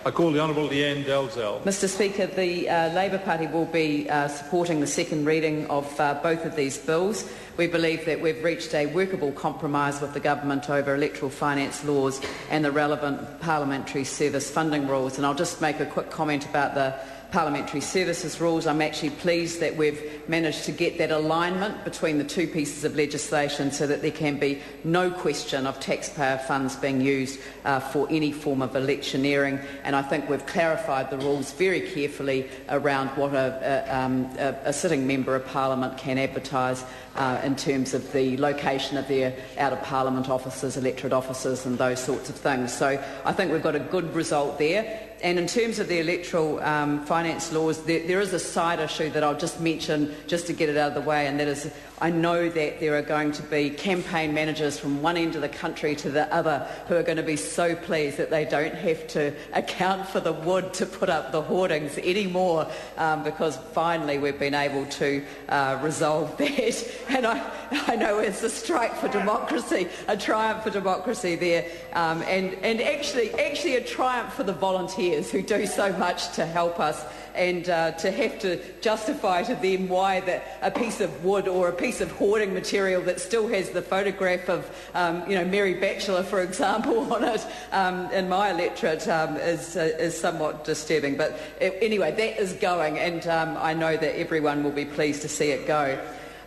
I call the Honourable Leanne Dalzell. Mr Speaker, the Labour Party will be supporting the second reading of both of these bills. We believe that we've reached a workable compromise with the government over electoral finance laws and the relevant parliamentary service funding rules. And I'll just make a quick comment about the parliamentary services rules. I'm actually pleased that we've managed to get that alignment between the two pieces of legislation so that there can be no question of taxpayer funds being used for any form of electioneering. And I think we've clarified the rules very carefully around what a sitting member of Parliament can advertise in terms of the location of their out-of-Parliament offices, electorate offices and those sorts of things. So I think we've got a good result there. And in terms of the electoral finance laws, there is a side issue that I'll just mention just to get it out of the way, and that is I know that there are going to be campaign managers from one end of the country to the other who are going to be so pleased that they don't have to account for the wood to put up the hoardings anymore because finally we've been able to resolve that. And I know it's a strike for democracy, a triumph for democracy there, and actually a triumph for the volunteers who do so much to help us, and to have to justify to them why a piece of wood or a piece of hoarding material that still has the photograph of Mary Batchelor, for example, on it in my electorate is somewhat disturbing. But anyway, that is going, and I know that everyone will be pleased to see it go.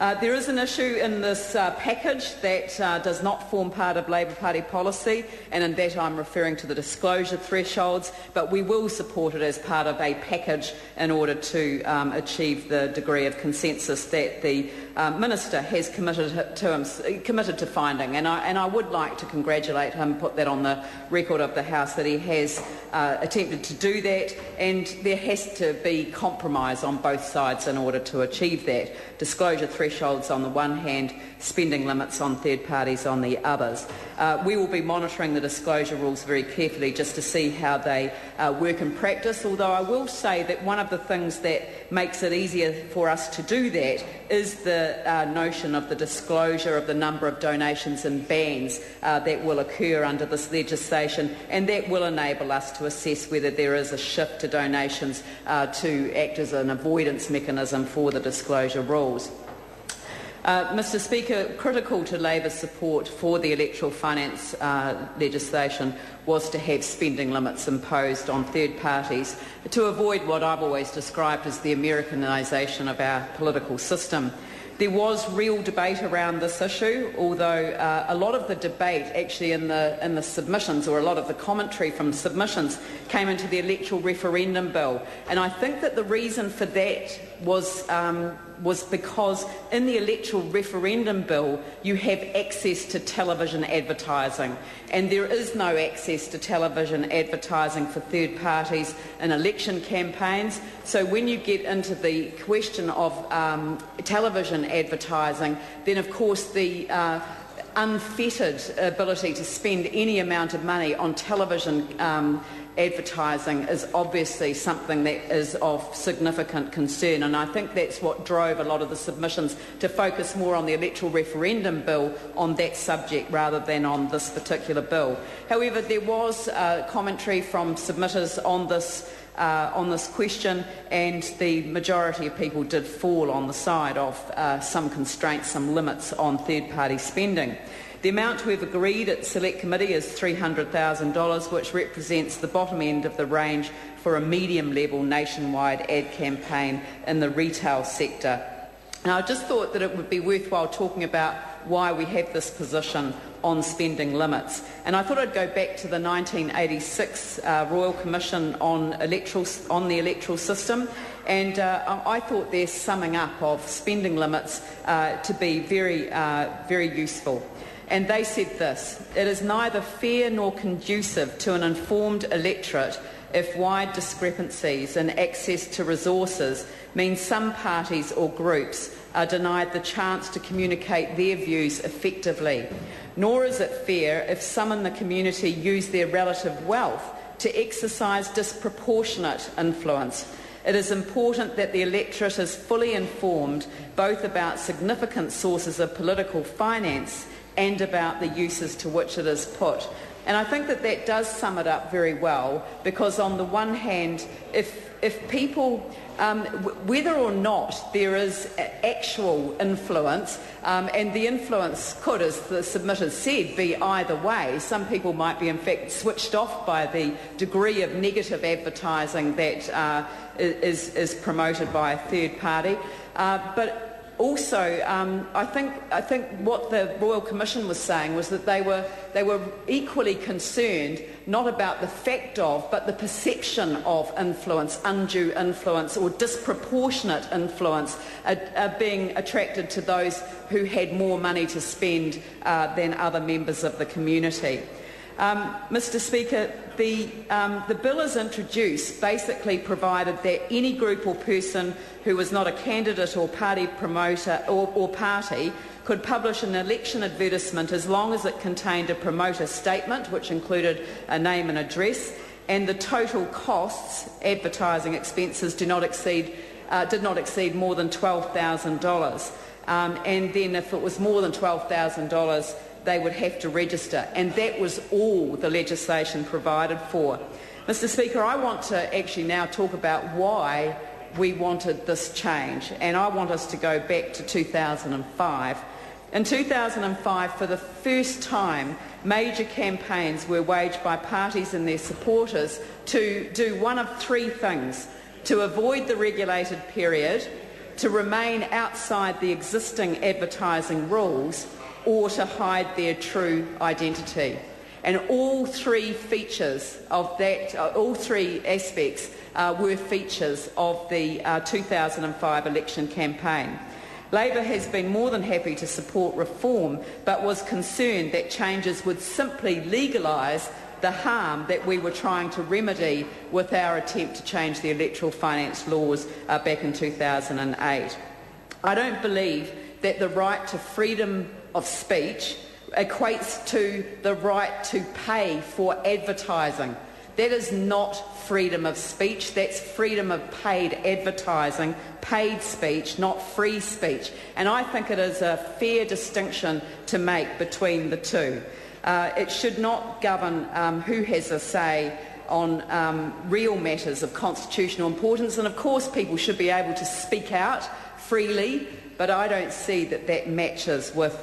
There is an issue in this package that does not form part of Labour Party policy, and in that I'm referring to the disclosure thresholds, but we will support it as part of a package in order to achieve the degree of consensus that the Minister has committed to finding. And I would like to congratulate him, put that on the record of the House, that he has attempted to do that, and there has to be compromise on both sides in order to achieve that. Disclosure thresholds on the one hand, spending limits on third parties on the others. We will be monitoring the disclosure rules very carefully just to see how they work in practice, although I will say that one of the things that makes it easier for us to do that is the notion of the disclosure of the number of donations and bans that will occur under this legislation, and that will enable us to assess whether there is a shift to donations to act as an avoidance mechanism for the disclosure rules. Mr Speaker, critical to Labour's support for the electoral finance legislation was to have spending limits imposed on third parties to avoid what I've always described as the Americanisation of our political system. There was real debate around this issue, although a lot of the debate actually in the submissions, or a lot of the commentary from submissions, came into the electoral referendum bill. And I think that the reason for that was because in the electoral referendum bill you have access to television advertising, and there is no access to television advertising for third parties in election campaigns. So when you get into the question of television advertising, then of course the unfettered ability to spend any amount of money on television advertising is obviously something that is of significant concern, and I think that's what drove a lot of the submissions to focus more on the electoral referendum bill on that subject rather than on this particular bill. However, there was commentary from submitters on this question, and the majority of people did fall on the side of some constraints, some limits on third-party spending. The amount we've agreed at Select Committee is $300,000, which represents the bottom end of the range for a medium-level nationwide ad campaign in the retail sector. Now, I just thought that it would be worthwhile talking about why we have this position on spending limits. And I thought I'd go back to the 1986 Royal Commission on the electoral system, and I thought their summing up of spending limits to be very useful. And they said this: "It is neither fair nor conducive to an informed electorate if wide discrepancies in access to resources mean some parties or groups are denied the chance to communicate their views effectively. Nor is it fair if some in the community use their relative wealth to exercise disproportionate influence. It is important that the electorate is fully informed both about significant sources of political finance and about the uses to which it is put." And I think that that does sum it up very well, because on the one hand, if people, whether or not there is actual influence, and the influence could, as the submitters said, be either way. Some people might be in fact switched off by the degree of negative advertising that is promoted by a third party. But also, I think what the Royal Commission was saying was that they were equally concerned not about the fact of, but the perception of influence, undue influence or disproportionate influence being attracted to those who had more money to spend than other members of the community. Mr Speaker, the bill as introduced basically provided that any group or person who was not a candidate or party promoter or party could publish an election advertisement as long as it contained a promoter statement, which included a name and address, and the total costs, advertising expenses, did not exceed more than $12,000. And then if it was more than $12,000, they would have to register, and that was all the legislation provided for. Mr Speaker, I want to actually now talk about why we wanted this change, and I want us to go back to 2005. In 2005, for the first time, major campaigns were waged by parties and their supporters to do one of three things: to avoid the regulated period, to remain outside the existing advertising rules, or to hide their true identity. And all three features of that, all three aspects were features of the 2005 election campaign. Labor has been more than happy to support reform, but was concerned that changes would simply legalise the harm that we were trying to remedy with our attempt to change the electoral finance laws back in 2008. I don't believe that the right to freedom of speech equates to the right to pay for advertising. That is not freedom of speech, that's freedom of paid advertising, paid speech, not free speech. And I think it is a fair distinction to make between the two. It should not govern who has a say on real matters of constitutional importance, and of course people should be able to speak out freely, but I don't see that that matches with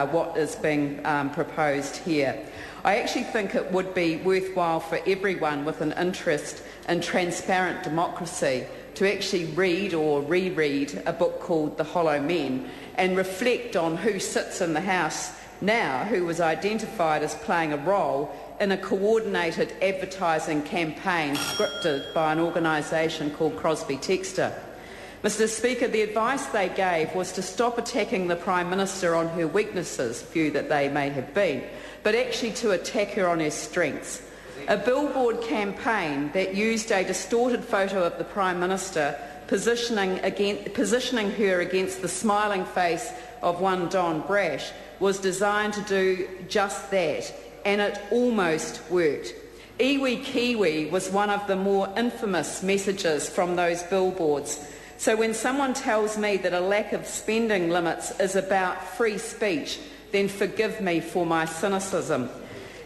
what is being proposed here. I actually think it would be worthwhile for everyone with an interest in transparent democracy to actually read or reread a book called The Hollow Men and reflect on who sits in the House now who was identified as playing a role in a coordinated advertising campaign scripted by an organisation called Crosby Textor. Mr Speaker, the advice they gave was to stop attacking the Prime Minister on her weaknesses, few that they may have been, but actually to attack her on her strengths. A billboard campaign that used a distorted photo of the Prime Minister, positioning her against the smiling face of one Don Brash, was designed to do just that, and it almost worked. Iwi Kiwi was one of the more infamous messages from those billboards. So when someone tells me that a lack of spending limits is about free speech, then forgive me for my cynicism.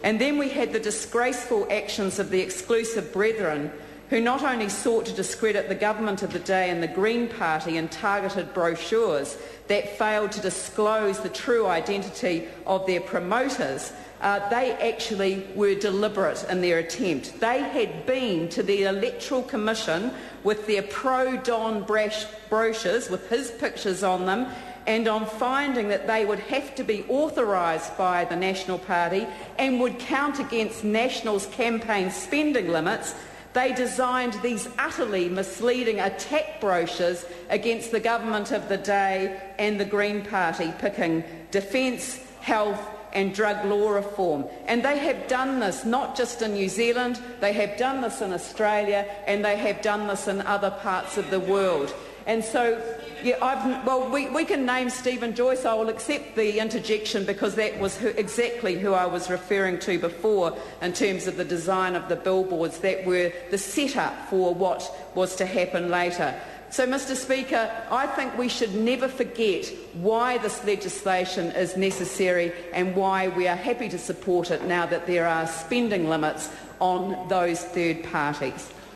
And then we had the disgraceful actions of the exclusive brethren, who not only sought to discredit the government of the day and the Green Party in targeted brochures that failed to disclose the true identity of their promoters, they actually were deliberate in their attempt. They had been to the Electoral Commission with their pro-Don Brash brochures with his pictures on them, and on finding that they would have to be authorised by the National Party and would count against National's campaign spending limits, they designed these utterly misleading attack brochures against the government of the day and the Green Party, picking defence, health and drug law reform. And they have done this not just in New Zealand, they have done this in Australia, and they have done this in other parts of the world. And so, yeah, we can name Stephen Joyce. I will accept the interjection because that was exactly who I was referring to before in terms of the design of the billboards that were the setup for what was to happen later. So, Mr Speaker, I think we should never forget why this legislation is necessary and why we are happy to support it now that there are spending limits on those third parties.